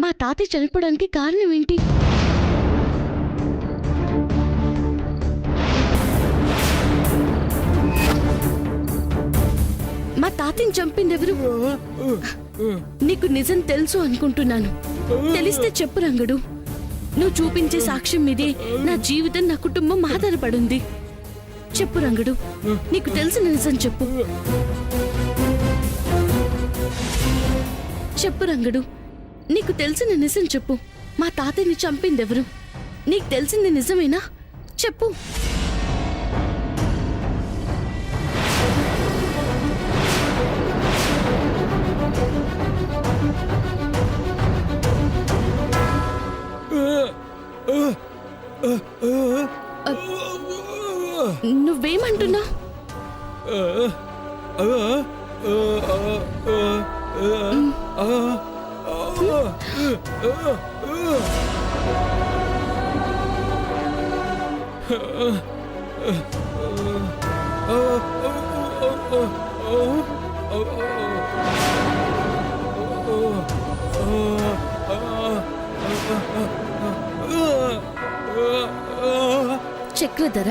మా తాతయ్య చనిపోవడానికి కారణం ఏంటి? మా తాతయ్యని చంపిందెవరు? నీకు నిజం తెలుసు అనుకుంటున్నాను. తెలిస్తే చెప్పు రంగడు. నువ్వు చూపించే సాక్ష్యం మీదే నా జీవితం, నా కుటుంబం ఆధారపడింది. చెప్పు రంగడు, నీకు తెలిసిన నిజం చెప్పు. చెప్పు రంగడు, నీకు తెలిసిన నిజం చెప్పు. మా తాతయ్యని చంపిందెవరు? నీకు తెలిసింది నిజమేనా? చెప్పు. నువ్వేమంటున్నావు? చక్రధర,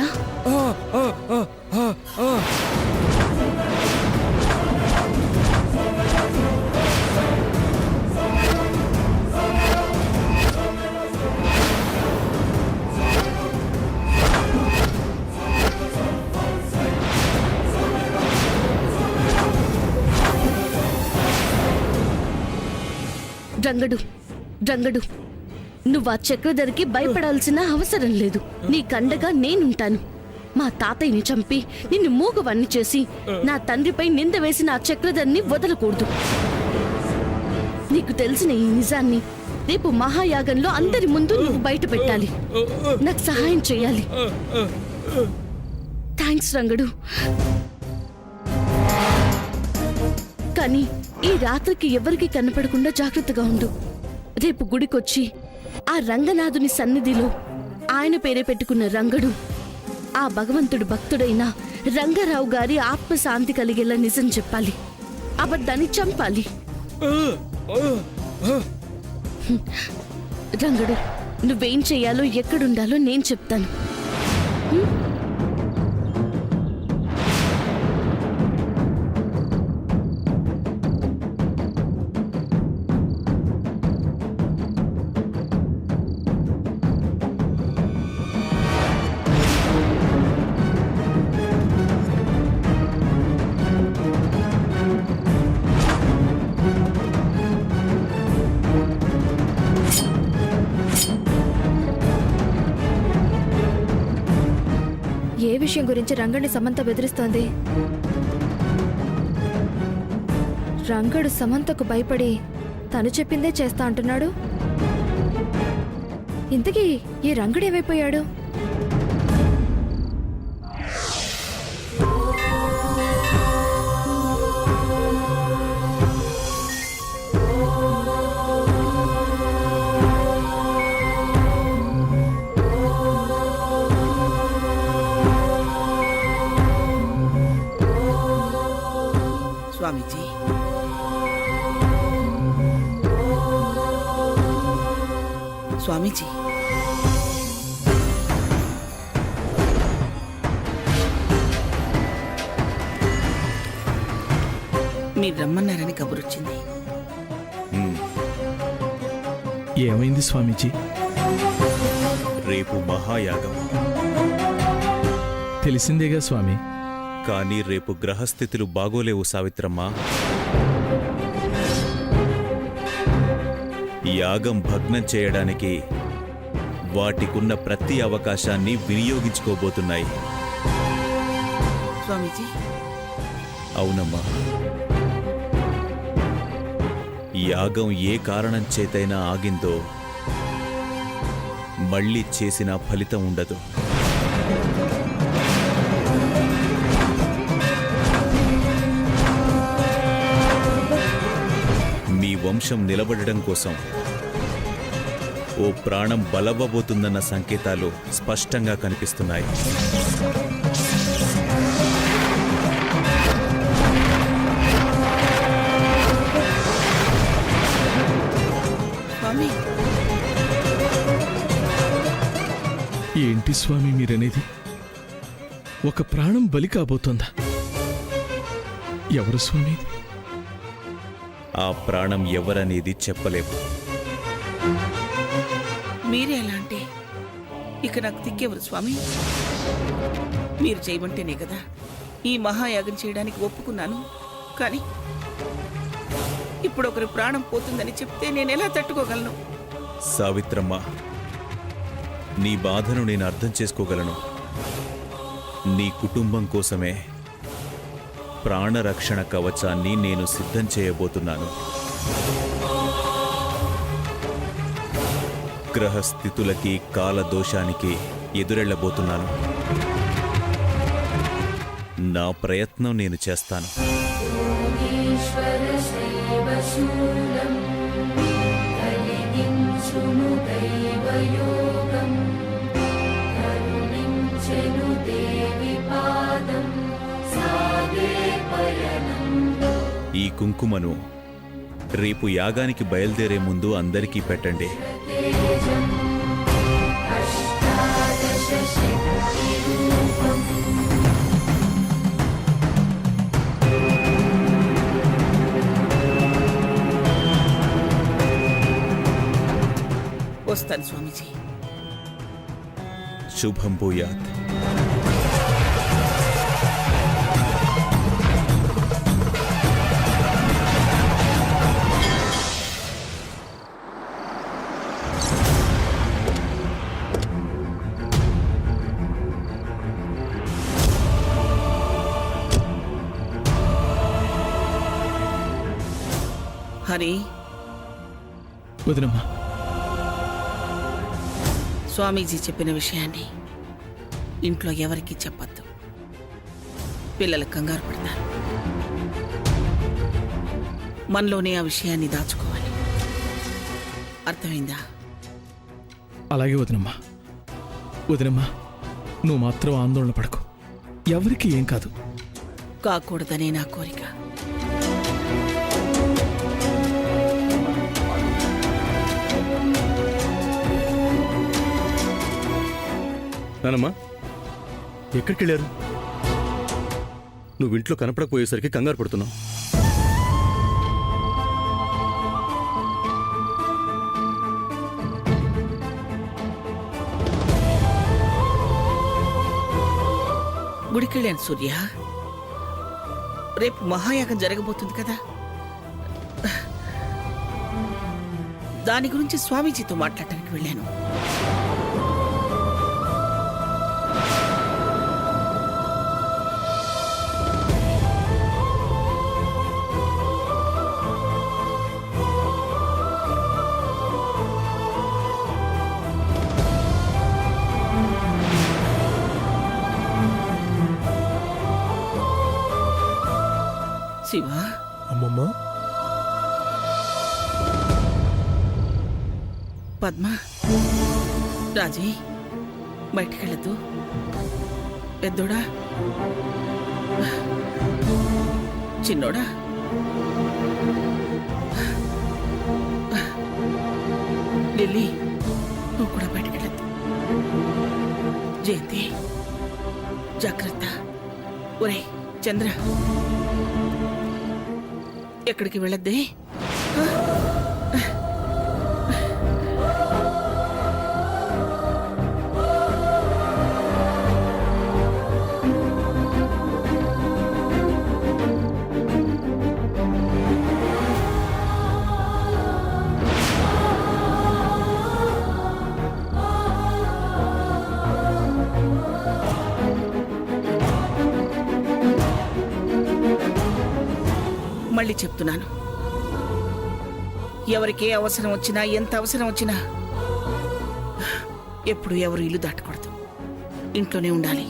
రంగడు రంగడు, నువ్వు ఆ చక్రధరికి భయపడాల్సిన అవసరం లేదు. నీ కండగా నేనుంటాను. మా తాతయ్యని చంపి నిన్ను మూగవన్నీ చేసి నా తండ్రిపై నింద వేసిన ఆ చక్రధర్ని వదలకూడదు. నీకు తెలిసిన ఈ నిజాన్ని రేపు మహాయాగంలో అందరి ముందు నువ్వు బయట పెట్టాలి. నాకు సహాయం చేయాలి. థ్యాంక్స్ రంగడు. కానీ ఈ రాత్రికి ఎవరికి కనపడకుండా జాగ్రత్తగా ఉండు. రేపు గుడికొచ్చి ఆ రంగనాథుని సన్నిధిలో ఆయన పేరే పెట్టుకున్న రంగడు ఆ భగవంతుడు భక్తుడైన రంగారావు గారి ఆత్మశాంతి కలిగేలా నిజం చెప్పాలి. అబద్ధాన్ని చంపాలి. రంగడు, నువ్వేం చెయ్యాలో ఎక్కడుండాలో నేను చెప్తాను. ఏ విషయం గురించి రంగడిని సమంత బెదిరిస్తోంది? రంగడు సమంతకు భయపడి తను చెప్పిందే చేస్తా అంటున్నాడు. ఇంతకీ ఈ రంగడు ఏమైపోయాడు? స్వామీజీ, స్వామీజీ, మీరు రమ్మన్నారని కబురొచ్చింది. ఏమైంది స్వామీజీ? రేపు మహాయాగం. తెలిసిందేగా స్వామి. కానీ రేపు గ్రహస్థితులు బాగోలేవు సావిత్రమ్మ. యాగం భగ్నం చేయడానికి వాటికున్న ప్రతి అవకాశాన్ని వినియోగించుకోబోతున్నాయి. స్వామీజీ, అవునమ్మా. యాగం ఏ కారణం చేతైనా ఆగిందో మళ్ళీ చేసిన ఫలితం ఉండదు. మీ వంశం నిలబడడం కోసం ఓ ప్రాణం బలవ్వబోతుందన్న సంకేతాలు స్పష్టంగా కనిపిస్తున్నాయి. స్వామి ఏంటి స్వామి మీరనేది? ఒక ప్రాణం బలి కాబోతోందా? ఎవరు స్వామి? ఆ ప్రాణం ఎవరనేది చెప్పలేము. మీరే ఎలా అంటే ఇక నాకు దిక్కెవరు స్వామి? మీరు చేయమంటేనే కదా ఈ మహాయాగం చేయడానికి ఒప్పుకున్నాను. కానీ ఇప్పుడు ఒకరి ప్రాణం పోతుందని చెప్తే నేను ఎలా తట్టుకోగలను? సావిత్రమ్మ, నీ బాధను నేను అర్థం చేసుకోగలను. నీ కుటుంబం కోసమే ప్రాణరక్షణ కవచాన్ని నేను సిద్ధం చేయబోతున్నాను. గ్రహస్థితులకి కాలదోషానికి ఎదురెళ్లబోతున్నాను. నా ప్రయత్నం నేను చేస్తాను. ఈ కుంకుమను రేపు యాగానికి బయలుదేరే ముందు అందరికీ పెట్టండి. వస్తాను స్వామీజీ. శుభం భూయాత్. హరి, వదినమ్మా, స్వామీజీ చెప్పిన విషయాన్ని ఇంట్లో ఎవరికీ చెప్పొద్దు. పిల్లలు కంగారు పడతారు. మనలోనే ఆ విషయాన్ని దాచుకోవాలి. అర్థమైందా? అలాగే వదినమ్మా. వదినమ్మా, నువ్వు మాత్రం ఆందోళన పడకు. ఎవరికి ఏం కాదు. కాకూడదనే నా కోరిక. నానమ్మా, ఎక్కడికి వెళ్ళారు? నువ్వు ఇంట్లో కనపడకపోయేసరికి కంగారు పడుతున్నావు. గుడికెళ్ళాను సూర్య. రేపు మహాయాగం జరగబోతుంది కదా, దాని గురించి స్వామీజీతో మాట్లాడటానికి వెళ్ళాను. శివా, అమ్మమ్మా, పద్మ, రాజీ, బయటికెళ్ళద్దు. పెద్దోడా, చిన్నోడా, లిల్లీ, నువ్వు కూడా బయటికెళ్ళద్దు. జయంతి, జాగ్రత్త. ఒరే చంద్ర, ఎక్కడికి వెళ్ళద్దే. మళ్ళీ చెప్తున్నాను, ఎవరికి ఏ అవసరం వచ్చినా, ఎంత అవసరం వచ్చినా ఎప్పుడు ఎవరు ఇల్లు దాటకూడదు. ఇంట్లోనే ఉండాలి.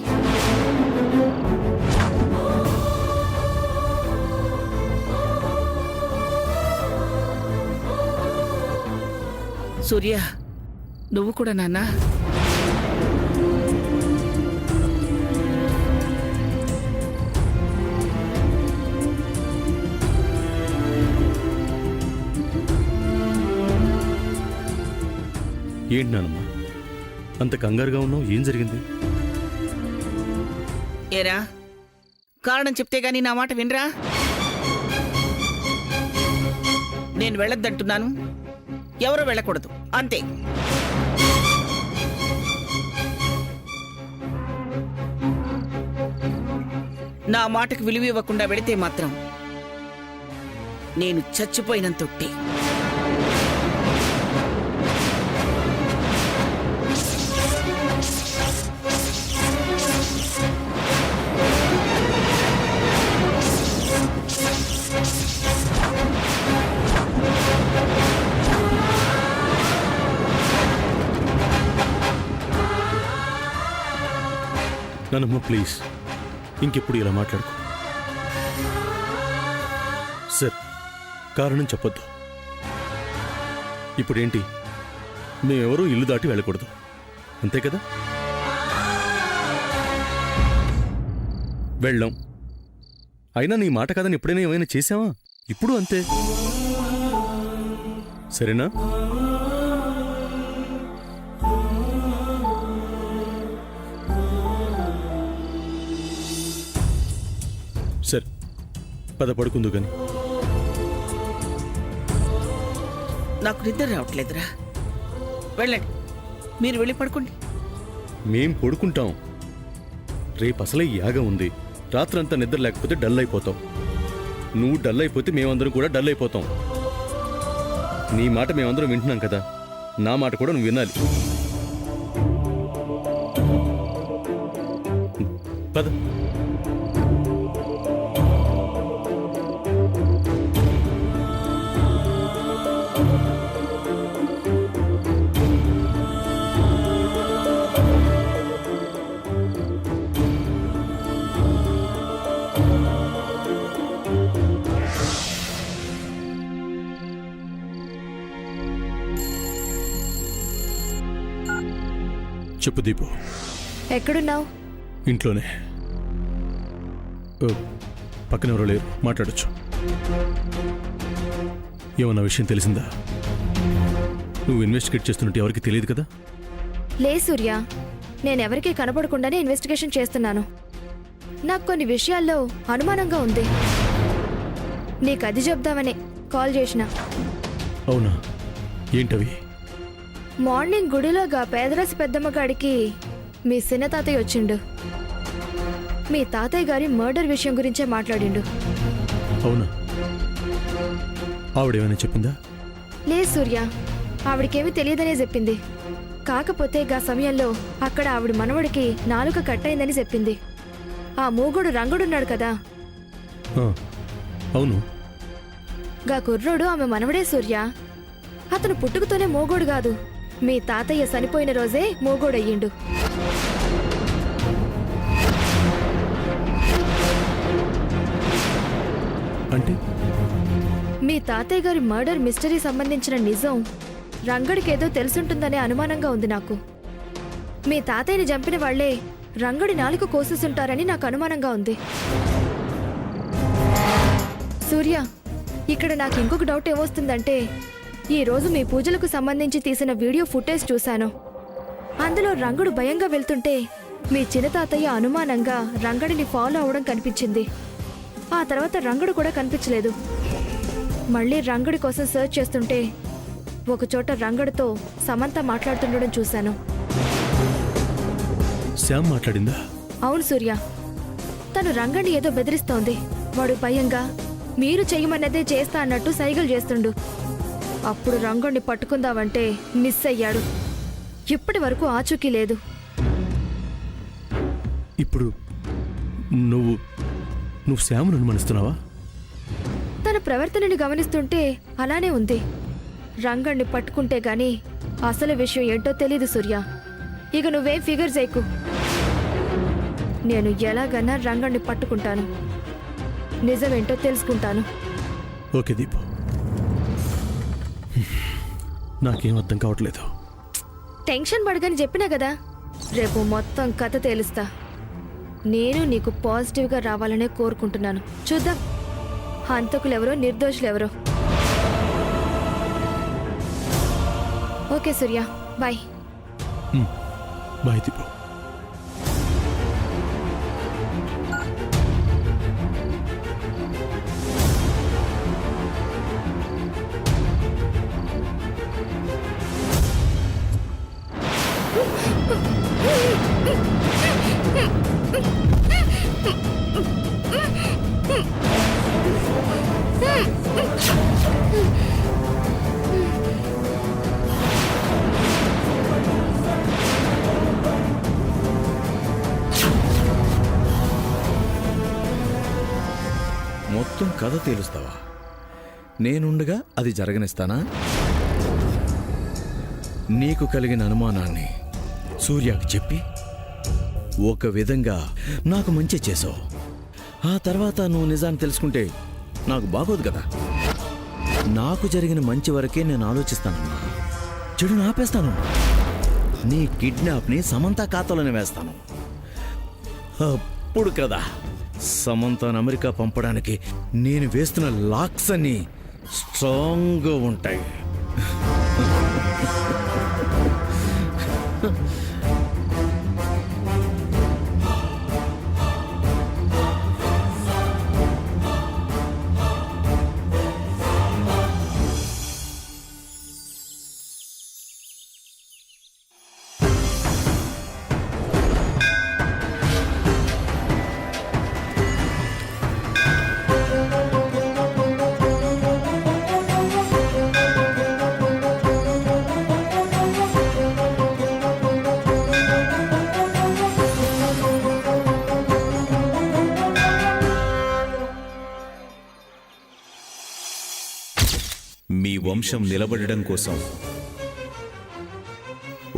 సూర్య, నువ్వు కూడా నాన్నా. ఏంటి నానమ్మ అంత కంగారుగా ఉన్నావు? ఏం జరిగింది? ఏరా కారణం చెప్తే గాని నా మాట వినరా? నేను వెళ్ళొద్దంటున్నాను, ఎవరు వెళ్ళకూడదు, అంతే. నా మాటకు విలువ ఇవ్వకుండా వెళితే మాత్రం నేను చచ్చిపోయినంతొట్టి. నానమ్మ ప్లీజ్ ఇంకెప్పుడు ఇలా మాట్లాడుకో. సార్ కారణం చెప్పొద్దు. ఇప్పుడేంటి, మేమెవరూ ఇల్లు దాటి వెళ్ళకూడదు, అంతే కదా? వెళ్ళాం. అయినా నీ మాట కాదని ఎప్పుడైనా ఏమైనా చేసావా? ఇప్పుడు అంతే, సరేనా? సరే పద పడుకుందు గాని. నాకు నిద్ర రావట్లేదురా. వెళ్ళండి, మీరు వెళ్ళి పడుకోండి. మేం పడుకుంటాం. రేపు అసలే యాగం ఉంది. రాత్రంతా నిద్ర లేకపోతే డల్ అయిపోతాం. నువ్వు డల్ అయిపోతే మేమందరం కూడా డల్ అయిపోతాం. నీ మాట మేమందరం వింటున్నాం కదా, నా మాట కూడా నువ్వు వినాలి. పద. చెప్పు దీపు. ఎక్కడున్నావు? ఇంట్లోనే. పక్కన ఎవరో లేరు, మాట్లాడొచ్చు. ఏమన్నా విషయం తెలిసిందా? నువ్వు ఇన్వెస్టిగేట్ చేస్తున్నట్టు ఎవరికి తెలియదు కదా? లే సూర్య, నేనెవరికీ కనపడకుండానే ఇన్వెస్టిగేషన్ చేస్తున్నాను. నాకు కొన్ని విషయాల్లో అనుమానంగా ఉంది. నీకు అది చెప్దామనే కాల్ చేసిన. అవునా? ఏంటవి? మార్నింగ్ గుడిలోగా పేదరాశి పెద్దమ్మగాడికి మీ చిన్న తాతయ్య వచ్చిండు. మీ తాతయ్య గారి మర్డర్ విషయం గురించే మాట్లాడిండు. అవునా? ఆవిడేమైనా చెప్పిందా? లేదు సూర్య, ఆవిడకేమీ తెలియదనే చెప్పింది. కాకపోతే గా సమయంలో అక్కడ ఆవిడ మనవడికి నాలుక కట్టయిందని చెప్పింది. ఆ మూగుడు రంగుడున్నాడు కదా, ఆ, అవును. గా కుర్రోడు ఆమె మనవడే సూర్య. అతను పుట్టుకతోనే మోగోడు కాదు, మీ తాతయ్య చనిపోయిన రోజే మోగోడయ్యిండు. అంటే మీ తాతయ్య గారి మర్డర్ మిస్టరీ సంబంధించిన నిజం రంగడికేదో తెలుసుంటుందనే అనుమానంగా ఉంది నాకు. మీ తాతయ్యని చంపిన వాళ్లే రంగడి నాలుక కోసేసుంటారని నాకు అనుమానంగా ఉంది. సూర్య, ఇక్కడ నాకు ఇంకొక డౌట్ ఏమొస్తుందంటే, ఈ రోజు మీ పూజలకు సంబంధించి తీసిన వీడియో ఫుటేజ్ చూశాను. అందులో రంగడు భయంగా వెళ్తుంటే మీ చిన్న తాతయ్య అనుమానంగా రంగడిని ఫాలో అవడం కనిపించింది. ఆ తర్వాత రంగడు కూడా కనిపించలేదు. మళ్ళీ రంగడి కోసం సర్చ్ చేస్తుంటే ఒకచోట రంగడితో సమంత మాట్లాడుతుండడం చూశాను. శ్యామ్ మాట్లాడిందా? అవును సూర్య, తను రంగడిని ఏదో బెదిరిస్తోంది. వాడు భయంగా మీరు చెయ్యమన్నదే చేస్తా అన్నట్టు సైగలు చేస్తుండు. అప్పుడు రంగడిని పట్టుకుందామంటే మిస్ అయ్యాడు. ఇప్పటి వరకు ఆచూకీ లేదు. ఇప్పుడు నువ్వు శ్యామ్ను అనుమానిస్తున్నావా? తన ప్రవర్తనని గమనిస్తుంటే అలానే ఉంది. రంగడిని పట్టుకుంటే గాని అసలు విషయం ఏంటో తెలీదు సూర్య. ఇక నువ్వేం ఫిగర్ చేయకు. నేను ఎలాగన్నా రంగడిని పట్టుకుంటాను, నిజమేంటో తెలుసుకుంటాను. ఓకే దీపు, నాకేం అర్థం కావట్లేదు. టెన్షన్ పడగని చెప్పినా కదా, రేపు మొత్తం కథ తేలుస్తా. నేను నీకు పాజిటివ్గా రావాలనే కోరుకుంటున్నాను. చూద్దాం హంతకులెవరో నిర్దోషులెవరో. ఓకే సూర్య, బాయ్. బాయ్ దీపు. మొత్తం కథ తేలుస్తావా? నేనుండగా అది జరగనిస్తానా? నీకు కలిగిన అనుమానాన్ని సూర్యకు చెప్పి ఒక విధంగా నాకు మంచి చేసావు. ఆ తర్వాత నువ్వు నిజాన్ని తెలుసుకుంటే నాకు బాగోదు కదా. నాకు జరిగిన మంచి వరకే నేను ఆలోచిస్తానమ్మా. చెడును ఆపేస్తాను. నీ కిడ్నాప్ని సమంత ఖాతాలోనే వేస్తాను. అప్పుడు కదా సమంతను అమెరికా పంపడానికి నేను వేస్తున్న లాక్స్ అన్ని స్ట్రాంగ్గా ఉంటాయి. మీ వంశం నిలబడడం కోసం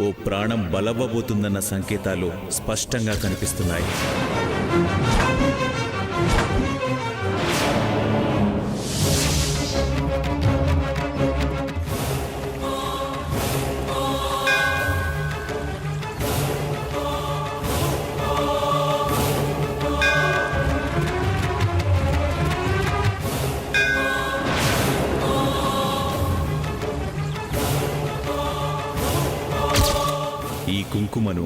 ఓ ప్రాణం బలవ్వబోతుందన్న సంకేతాలు స్పష్టంగా కనిపిస్తున్నాయి. ఈ కుంకుమను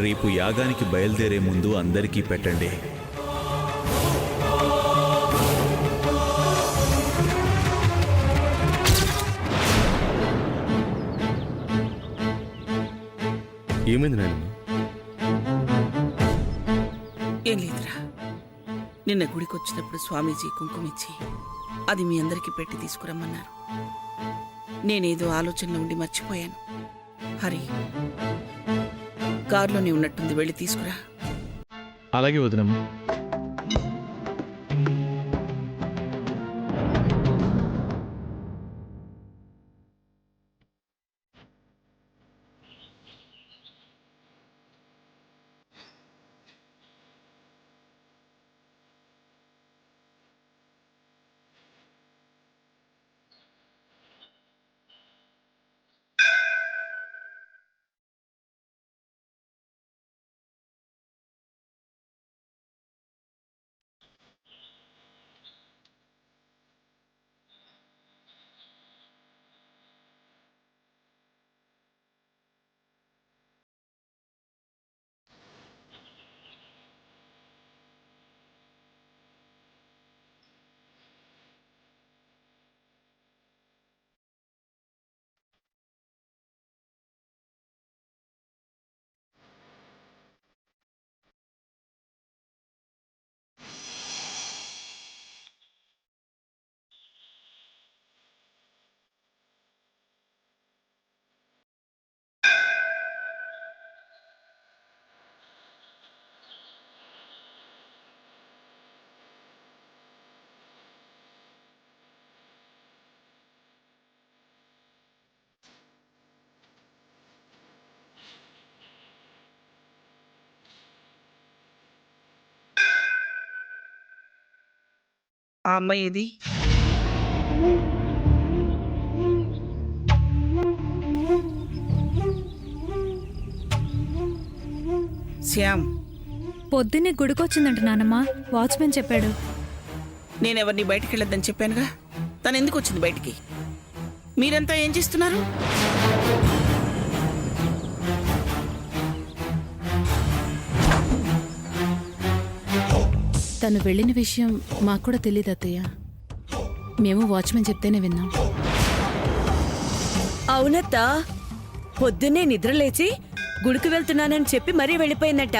రేపు యాగానికి బయలుదేరే ముందు అందరికీ పెట్టండి. ఏమైంది నాయనమ్మ? ఏం లేదురా, నిన్న గుడికి వచ్చినప్పుడు స్వామీజీ కుంకుమిచ్చి అది మీ అందరికీ పెట్టి తీసుకురమ్మన్నారు. నేనేదో ఆలోచనలో ఉండి మర్చిపోయాను. హరి, కారులోనే ఉన్నట్టుంది, వెళ్ళి తీసుకురా. అలాగే వదినమ్మ. ఆ అమ్మాయి ఏది? శ్యామ్, పొద్దున్నే గుడికొచ్చిందంట నానమ్మ, వాచ్మెన్ చెప్పాడు. నేనెవరిని బయటికి వెళ్ళొద్దని చెప్పానుగా. తను ఎందుకు వచ్చింది బయటికి? మీరంతా ఏం చేస్తున్నారు? తను వెళ్ళిన విషయం మాకు కూడా తెలియదు అత్తయ్య. మేము వాచ్మెన్ చెప్తేనే విన్నాం. అవునత్తా, పొద్దున్నే నిద్రలేచి గుడికి వెళ్తున్నానని చెప్పి మరీ వెళ్ళిపోయిందట.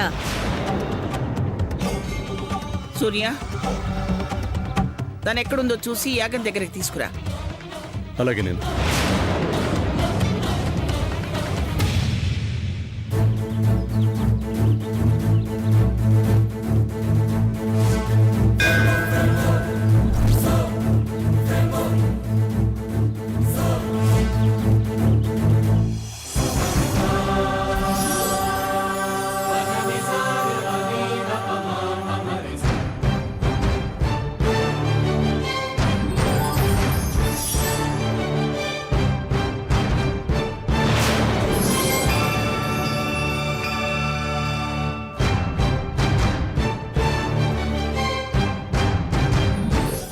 సూర్య, తను ఎక్కడుందో చూసి యాగం దగ్గరికి తీసుకురా. అలాగే నేను